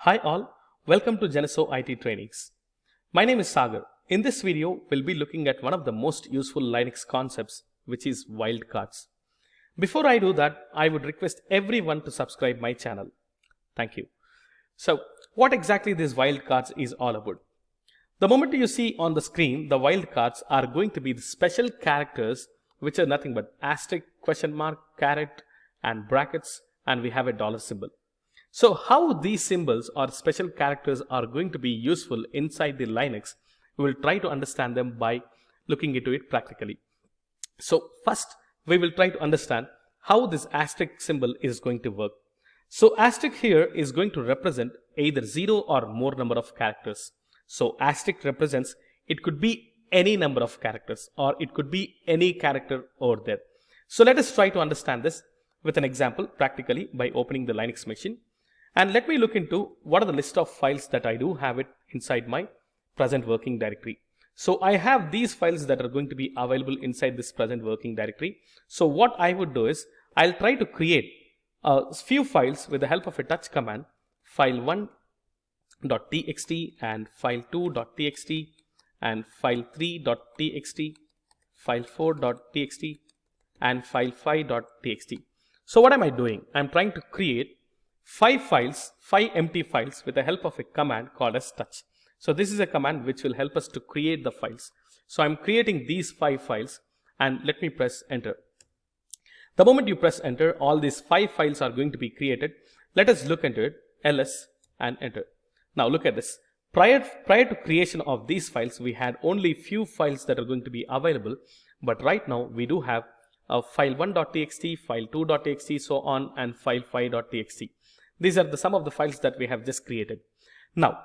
Hi all, welcome to Geneso IT Trainings. My name is Sagar. In this video, we'll be looking at one of the most useful Linux concepts, which is wildcards. Before I do that, I would request everyone to subscribe my channel. Thank you. So, what exactly this wildcards is all about? The moment you see on the screen, the wildcards are going to be the special characters which are nothing but asterisk, question mark, caret and brackets, and we have a dollar symbol. So how these symbols or special characters are going to be useful inside the Linux, we will try to understand them by looking into it practically. So first, we will try to understand how this asterisk symbol is going to work. So asterisk here is going to represent either 0 or more number of characters. So asterisk represents, it could be any number of characters or it could be any character over there. So let us try to understand this with an example practically by opening the Linux machine. And let me look into what are the list of files that I do have it inside my present working directory. So I have these files that are going to be available inside this present working directory. So what I would do is I'll try to create a few files with the help of a touch command, file1.txt and file2.txt and file3.txt, file4.txt and file5.txt. So what am I doing? I'm trying to create 5 files, 5 empty files with the help of a command called as touch. So this is a command which will help us to create the files. So I'm creating these 5 files and let me press enter. The moment you press enter, all these 5 files are going to be created. Let us look into it, ls and enter. Now look at this. Prior to creation of these files, we had only few files that are going to be available. But right now we do have file1.txt, file2.txt, so on, and file5.txt. These are some of the files that we have just created. Now,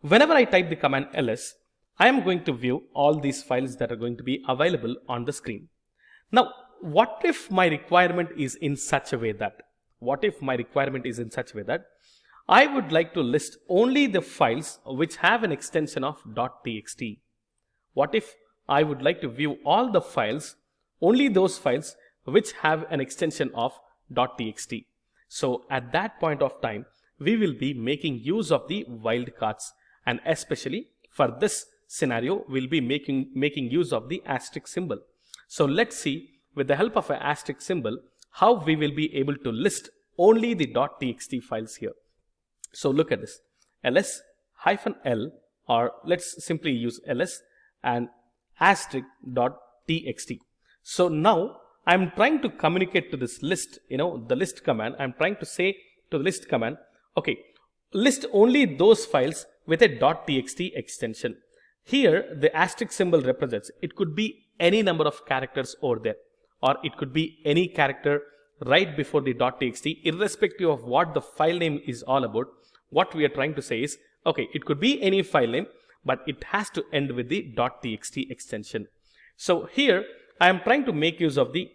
whenever I type the command ls, I am going to view all these files that are going to be available on the screen. Now, what if my requirement is in such a way that, I would like to list only the files which have an extension of .txt. What if I would like to view all the files, only those files which have an extension of .txt. So at that point of time, we will be making use of the wildcards, and especially for this scenario, we'll be making use of the asterisk symbol. So let's see with the help of an asterisk symbol how we will be able to list only the .txt files here. So look at this, ls-l, or let's simply use ls and asterisk.txt. So now I'm trying to communicate to this list, the list command. I'm trying to say to the list command, okay, list only those files with a .txt extension. Here, the asterisk symbol represents, it could be any number of characters over there, or it could be any character right before the .txt, irrespective of what the file name is all about. What we are trying to say is, okay, it could be any file name, but it has to end with the .txt extension. So here, I am trying to make use of the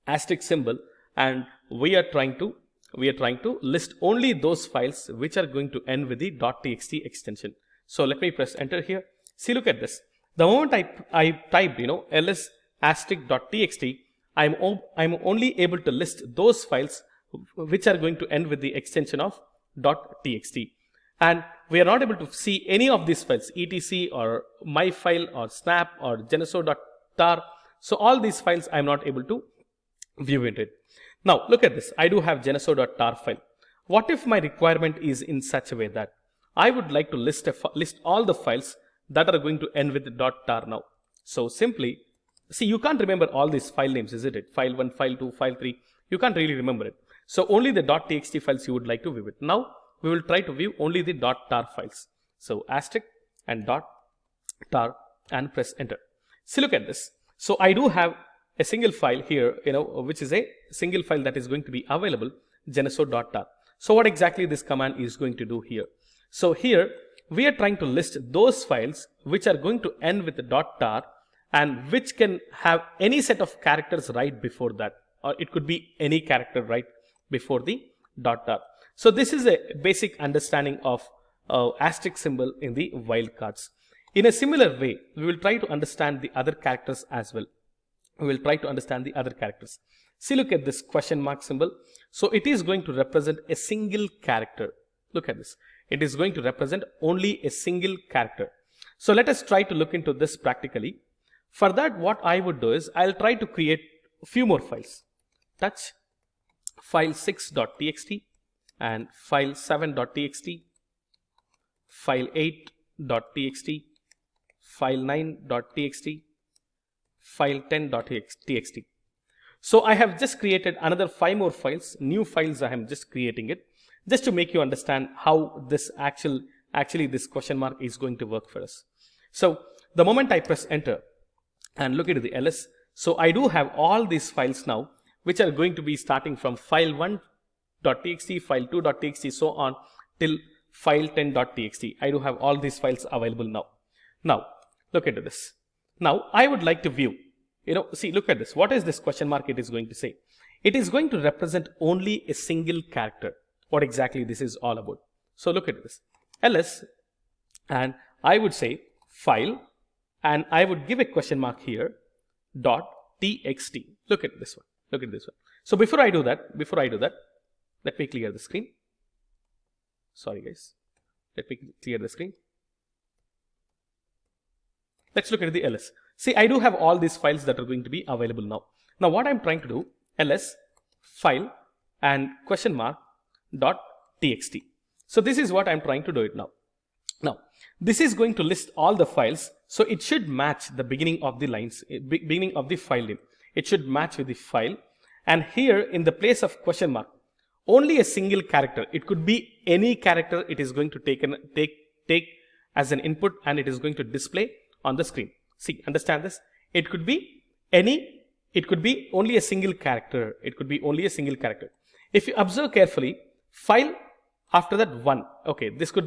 asterisk symbol, and we are trying to list only those files which are going to end with the .txt extension. So let me press enter here. See, look at this. The moment I typed ls asterisk.txt, I'm only able to list those files which are going to end with the extension of .txt, and we are not able to see any of these files, etc or myfile or snap or geneso.tar. So all these files I'm not able to view it. Now look at this. I do have geneso.tar file. What if my requirement is in such a way that I would like to list all the files that are going to end with .tar now? So simply, see, you can't remember all these file names, isn't it? File 1, file 2, file 3. You can't really remember it. So only the .txt files you would like to view it. Now we will try to view only the .tar files. So asterisk and .tar and press enter. See, look at this. So I do have a single file here, which is a single file that is going to be available, geneso.tar. So what exactly this command is going to do here? So here we are trying to list those files which are going to end with the .tar and which can have any set of characters right before that, or it could be any character right before the .tar. So this is a basic understanding of asterisk symbol in the wildcards. In a similar way, we will try to understand the other characters as well. See, look at this question mark symbol. So it is going to represent a single character. Look at this. It is going to represent only a single character. So let us try to look into this practically. For that, what I would do is I'll try to create a few more files. Touch file6.txt and file7.txt, file8.txt, file9.txt, file10.txt. So I have just created another 5 more files, new files. I am just creating it just to make you understand how this actually this question mark is going to work for us. So the moment I press enter and look at the ls, so I do have all these files now, which are going to be starting from file1.txt, file2.txt, so on till file10.txt. I do have all these files available now. Now look at this. Now I would like to view, see, look at this. What is this question mark it is going to say? It is going to represent only a single character. What exactly this is all about. So look at this. ls, and I would say file, and I would give a question mark here, dot txt. Look at this one. Look at this one. So before I do that, let me clear the screen. Sorry guys. Let me clear the screen. Let's look at the ls. See, I do have all these files that are going to be available now. Now what I'm trying to do, ls, file, and question mark, dot txt. So this is what I'm trying to do it now. Now, this is going to list all the files. So it should match the beginning of the lines, beginning of the file name. It should match with the file. And here in the place of question mark, only a single character. It could be any character. It is going to take as an input, and it is going to display on the screen. See, understand this? It could be any, it could be only a single character. It could be only a single character. If you observe carefully, file, after that 1, okay, this can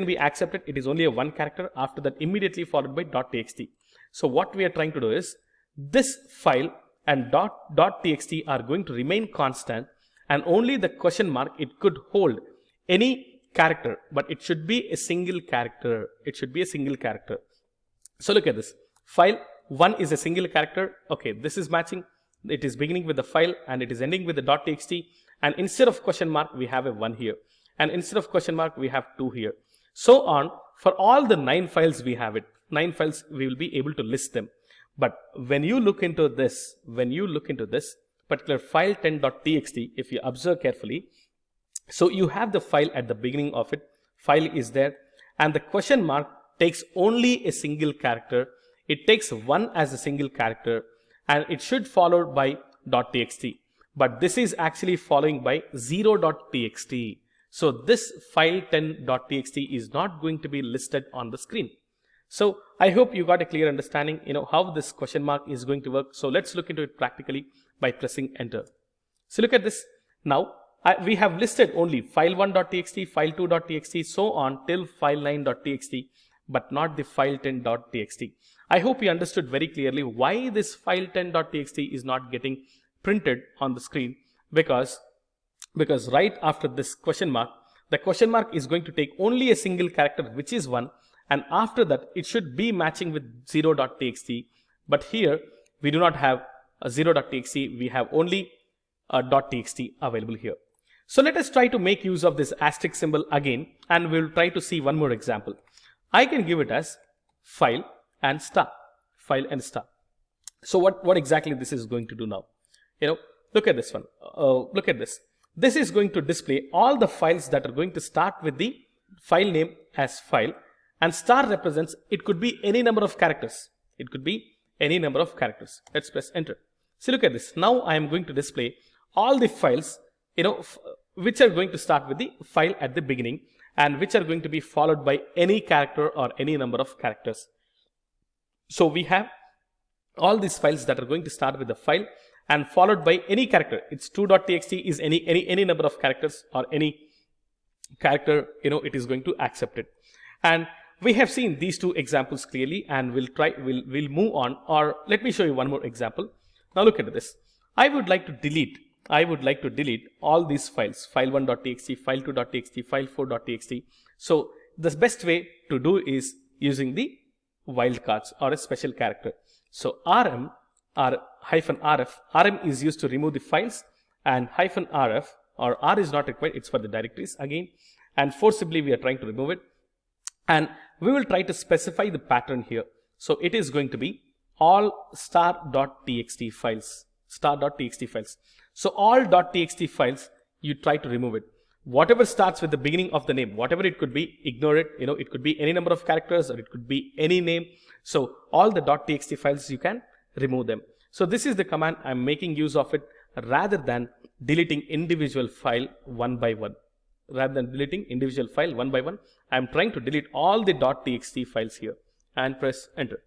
be accepted. It is only a 1 character. After that, immediately followed by .txt. So what we are trying to do is, this file and .txt are going to remain constant, and only the question mark, it could hold any character, but it should be a single character. It should be a single character. So look at this. File 1 is a single character. Okay, this is matching. It is beginning with the file and it is ending with the .txt. And instead of question mark, we have a 1 here. And instead of question mark, we have 2 here. So on, for all the 9 files we have it. 9 files, we will be able to list them. But when you look into this, particular file10.txt, if you observe carefully, so you have the file at the beginning of it. File is there. And the question mark takes only a single character. It takes 1 as a single character. And it should follow by .txt. But this is actually following by 0.txt. So this file10.txt is not going to be listed on the screen. So I hope you got a clear understanding, how this question mark is going to work. So let's look into it practically by pressing enter. So look at this. Now we have listed only file1.txt, file2.txt, so on till file9.txt, but not the file10.txt. I hope you understood very clearly why this file10.txt is not getting printed on the screen, because right after this question mark, the question mark is going to take only a single character, which is 1, and after that it should be matching with 0.txt. But here we do not have a 0.txt, we have only a .txt available here. So let us try to make use of this asterisk symbol again, and we'll try to see one more example. I can give it as file and star, file and star. So what exactly this is going to do now? Look at this one. Look at this. This is going to display all the files that are going to start with the file name as file, and star represents, it could be any number of characters. It could be any number of characters. Let's press enter. See, look at this. Now I am going to display all the files, which are going to start with the file at the beginning, and which are going to be followed by any character or any number of characters. So we have all these files that are going to start with the file and followed by any character. It's 2.txt is any number of characters, or any character, it is going to accept it. And we have seen these 2 examples clearly, and we'll move on, or let me show you one more example. Now look at this. I would like to delete all these files, file1.txt, file2.txt, file4.txt. So the best way to do is using the wildcards or a special character. So rm or -rf, rm is used to remove the files, and -rf, or r is not required, it's for the directories again, and forcibly we are trying to remove it. And we will try to specify the pattern here. So it is going to be all star.txt files, star.txt files. So all .txt files, you try to remove it. Whatever starts with the beginning of the name, whatever it could be, ignore it. It could be any number of characters or it could be any name. So all the .txt files, you can remove them. So this is the command I'm making use of it, rather than deleting individual file one by one. Rather than deleting individual file one by one, I'm trying to delete all the .txt files here and press enter.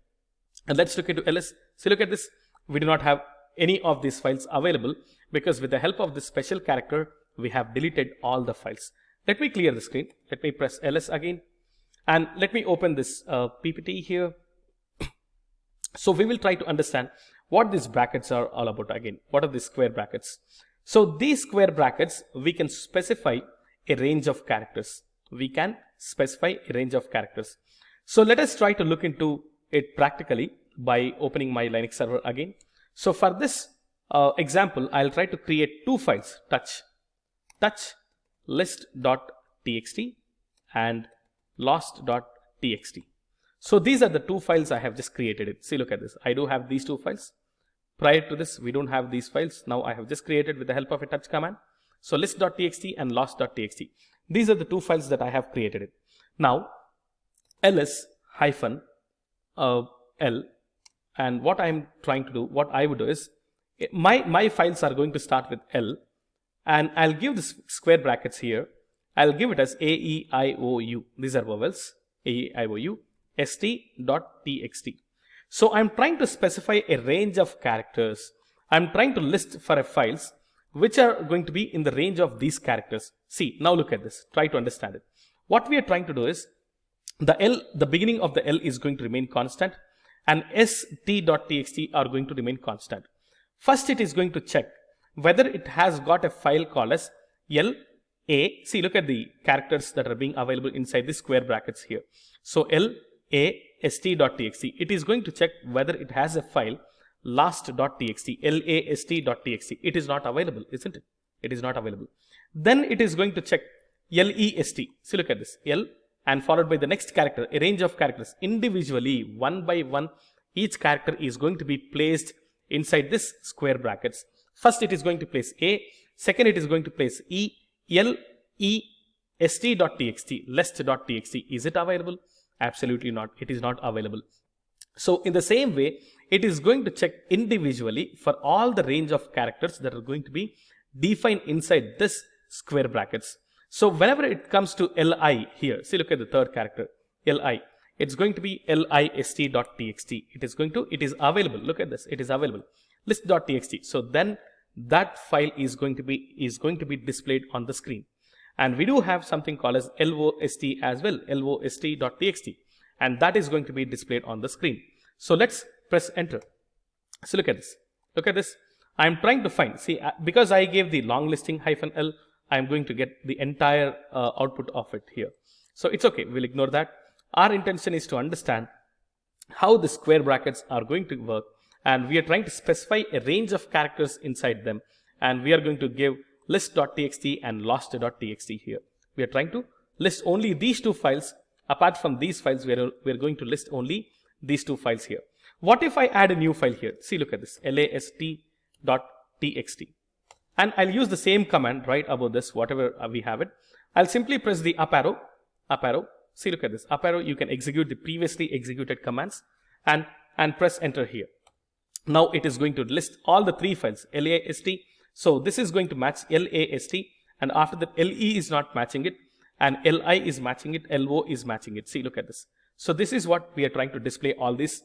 And let's look into ls. So look at this. We do not have any of these files available because with the help of this special character, we have deleted all the files. Let me clear the screen. Let me press ls again. And let me open this PPT here. So we will try to understand what these brackets are all about again. What are these square brackets? So these square brackets, we can specify a range of characters. We can specify a range of characters. So let us try to look into it practically by opening my Linux server again. So for this example, I'll try to create two files, touch list.txt and lost.txt. So these are the two files I have just created it. See, look at this. I do have these two files. Prior to this, we don't have these files. Now I have just created with the help of a touch command. So list.txt and lost.txt. These are the two files that I have created it. Now ls-l, and what I'm trying to do, what I would do is, my files are going to start with L, and I'll give the square brackets here. I'll give it as a, e, I, o, u. These are vowels, a, e, I, o, u, st.txt. So I'm trying to specify a range of characters. I'm trying to list for a files which are going to be in the range of these characters. See, now look at this. Try to understand it. What we are trying to do is, the beginning of the L is going to remain constant, and st.txt are going to remain constant. First, it is going to check whether it has got a file called as LA. See, look at the characters that are being available inside the square brackets here. So last.txt, it is going to check whether it has a file last.txt, last.txt. It is not available, isn't it? It is not available. Then it is going to check lest. See, look at this. L and followed by the next character, a range of characters individually, one by one. Each character is going to be placed inside this square brackets. First, it is going to place A. Second, it is going to place E. lest.txt, lest.txt. Is it available? Absolutely not. It is not available. So in the same way, it is going to check individually for all the range of characters that are going to be defined inside this square brackets. So whenever it comes to li here, see, look at the third character, li. It's going to be list.txt. It is available. Look at this. It is available. List.txt. So then that file is going to be displayed on the screen. And we do have something called as lost as well, lost.txt, and that is going to be displayed on the screen. So let's press enter. So look at this. Look at this. I'm trying to find, see, because I gave the long listing -l, I'm going to get the entire output of it here. So it's okay. We'll ignore that. Our intention is to understand how the square brackets are going to work, and we are trying to specify a range of characters inside them, and we are going to give list.txt and lost.txt here. We are trying to list only these two files. Apart from these files, we are going to list only these two files here. What if I add a new file here? See, look at this, last.txt. And I'll use the same command right above this, whatever we have it. I'll simply press the up arrow. See, look at this, up arrow. You can execute the previously executed commands and press enter here. Now it is going to list all the three files, last. So this is going to match last, and after that le is not matching it, and li is matching it, lo is matching it. See, look at this. So this is what we are trying to display, all these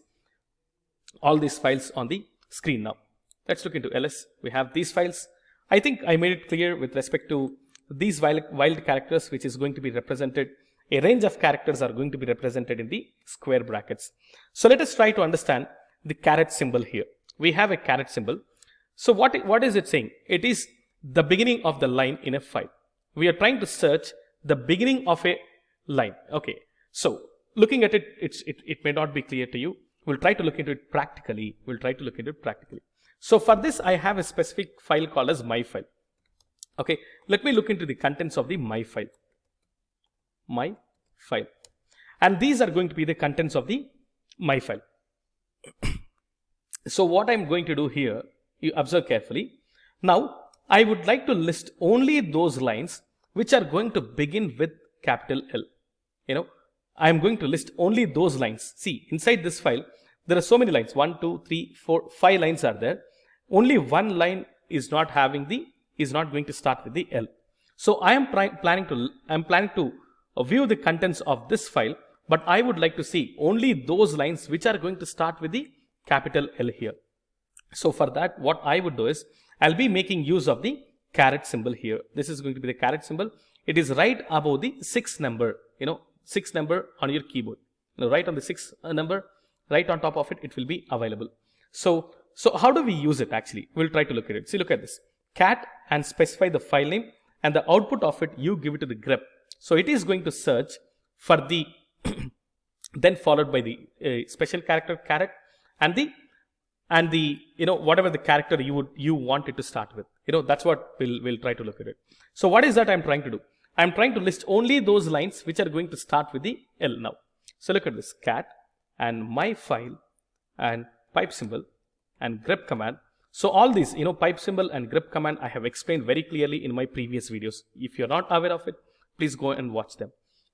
files on the screen now. Let's look into ls. We have these files. I think I made it clear with respect to these wild characters, which is going to be represented. A range of characters are going to be represented in the square brackets. So let us try to understand the caret symbol here. We have a caret symbol. So what is it saying? It is the beginning of the line in a file. We are trying to search the beginning of a line. Okay. So looking at it, it may not be clear to you. We'll try to look into it practically. So for this, I have a specific file called as my file. Okay. Let me look into the contents of the my file. my file. And these are going to be the contents of the my file. So what I'm going to do here, you observe carefully. Now, I would like to list only those lines which are going to begin with capital L. I'm going to list only those lines. See, inside this file, there are so many lines. 1, 2, 3, 4, 5 lines are there. Only one line is not going to start with the L. So I am planning to view the contents of this file, but I would like to see only those lines which are going to start with the capital L here. So for that, what I would do is, I'll be making use of the caret symbol here. This is going to be the caret symbol. It is right above the 6 number, 6 number on your keyboard. Right on the 6 number, right on top of it, it will be available. So how do we use it actually? We'll try to look at it. See, look at this. Cat and specify the file name, and the output of it, you give it to the grep. So it is going to search for the, then followed by the special character caret, and the whatever the character you want it to start with. That's what we'll try to look at it. So what is that I'm trying to do? I'm trying to list only those lines which are going to start with the L now. So look at this, cat and my file and pipe symbol and grep command. So all these, pipe symbol and grep command, I have explained very clearly in my previous videos. If you're not aware of it, please go and watch them.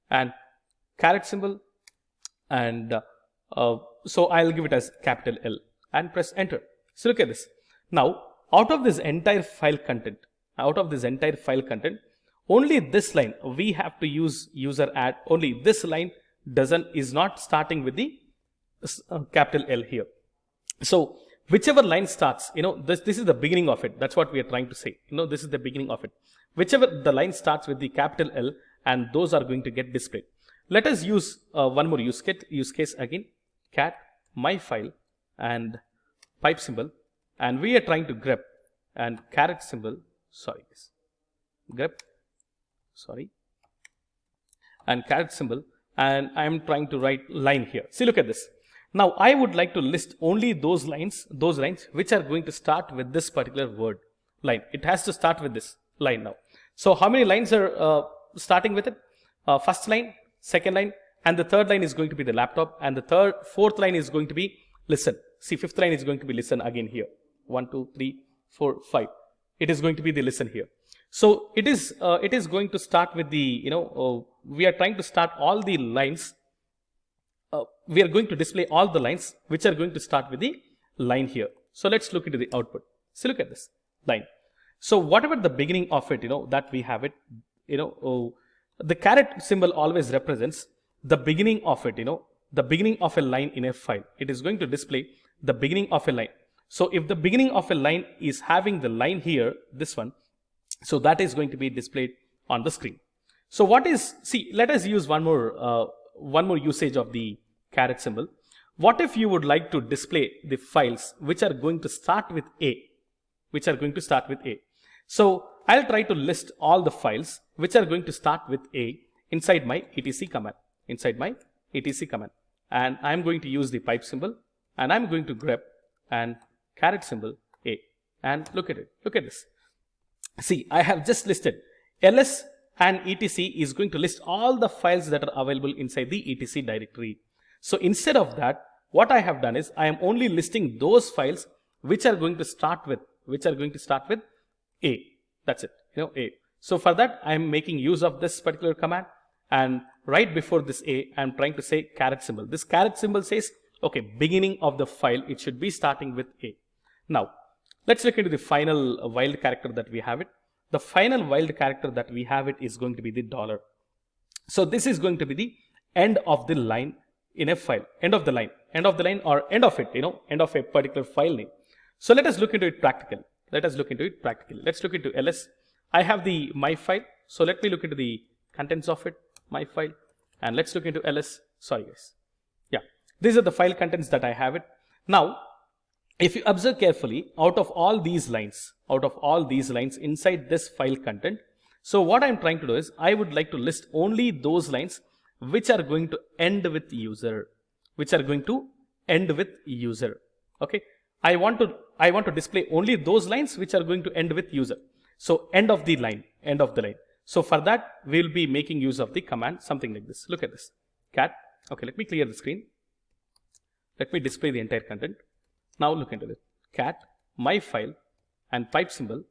And caret symbol, and so I'll give it as capital L and press enter. So look at this. Now, out of this entire file content, only this line we have to use user add. Only this line is not starting with the capital L here. So whichever line starts, this is the beginning of it. That's what we are trying to say. This is the beginning of it. Whichever the line starts with the capital L, and those are going to get displayed. Let us use one more use case again. Cat my file and pipe symbol, and we are trying to grep and caret symbol. And caret symbol, and I am trying to write line here. See, look at this. Now I would like to list only those lines which are going to start with this particular word line. It has to start with this line now. So how many lines are starting with it? First line, second line, and the third line is going to be the laptop, and the fourth line is going to be listen. See, fifth line is going to be listen again here. 1, 2, 3, 4, 5. It is going to be the listen here. So it is going to start with the, we are trying to start all the lines. We are going to display all the lines which are going to start with the line here. So let's look into the output. So look at this line. So whatever the beginning of it, that we have it, the caret symbol always represents the beginning of it, the beginning of a line in a file. It is going to display the beginning of a line. So if the beginning of a line is having the line here, this one, so that is going to be displayed on the screen. So let us use one more usage of the caret symbol. What if you would like to display the files which are going to start with A? So I'll try to list all the files which are going to start with A inside my etc command. And I'm going to use the pipe symbol, and I'm going to grep and caret symbol A. And look at it. Look at this. See, I have just listed ls, and etc is going to list all the files that are available inside the etc directory. So instead of that, what I have done is I am only listing those files which are going to start with A. That's it, A. So for that, I am making use of this particular command, and right before this A, I am trying to say caret symbol. This caret symbol says, okay, beginning of the file, it should be starting with A. Now, let's look into the final wild character that we have it. The final wild character that we have it is going to be the $. So this is going to be the end of the line in a file, end of the line or end of it, end of a particular file name. So let us look into it practically. Let's look into ls. I have the my file. So let me look into the contents of it, my file, and let's look into ls. Sorry guys. Yeah, these are the file contents that I have it. Now, if you observe carefully, out of all these lines inside this file content, so what I'm trying to do is I would like to list only those lines which are going to end with user, okay. I want to display only those lines which are going to end with user. So end of the line. So for that, we will be making use of the command something like this. Look at this. Cat. Okay, let me clear the screen. Let me display the entire content. Now look into it. Cat, my file, and pipe symbol,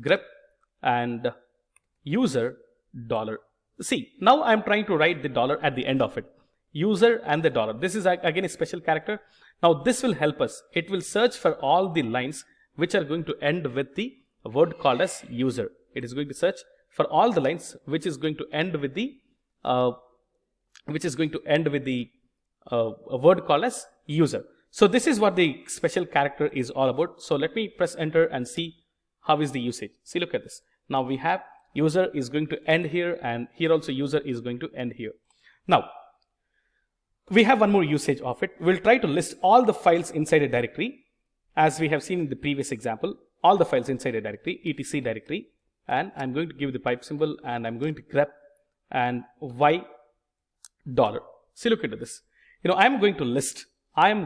grep, and user dollar. See, now I'm trying to write the dollar at the end of it. User and the dollar. This is again a special character. Now this will help us. It will search for all the lines which are going to end with the word called as user. It is going to search for all the lines which is going to end with the word called as user. So this is what the special character is all about. So let me press enter and see how is the usage. See, look at this. Now we have user is going to end here, and here also user is going to end here. Now we have one more usage of it. We'll try to list all the files inside a directory, as we have seen in the previous example, all the files inside a directory, etc directory, and I'm going to give the pipe symbol, and I'm going to grep and y dollar. See, look into this. I'm going to list, all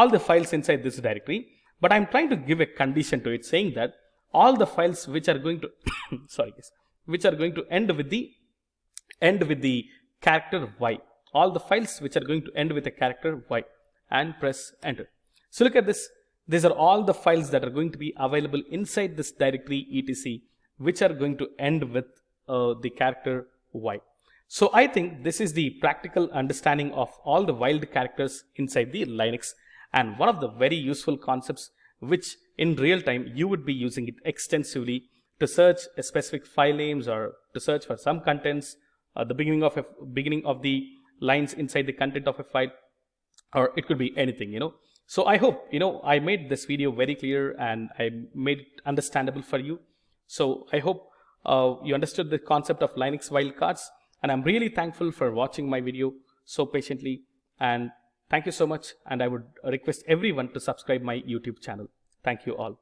the files inside this directory, but I'm trying to give a condition to it saying that all the files which are going to, which are going to end with the character y, all the files which are going to end with a character y, and press enter. So look at this. These are all the files that are going to be available inside this directory etc, which are going to end with the character y. So I think this is the practical understanding of all the wild characters inside the Linux, and one of the very useful concepts which in real time you would be using it extensively to search a specific file names, or to search for some contents, the beginning of the lines inside the content of a file, or it could be anything. So I hope I made this video very clear and I made it understandable for you. So I hope you understood the concept of Linux wildcards, and I'm really thankful for watching my video so patiently, and thank you so much, and I would request everyone to subscribe my YouTube channel. Thank you all.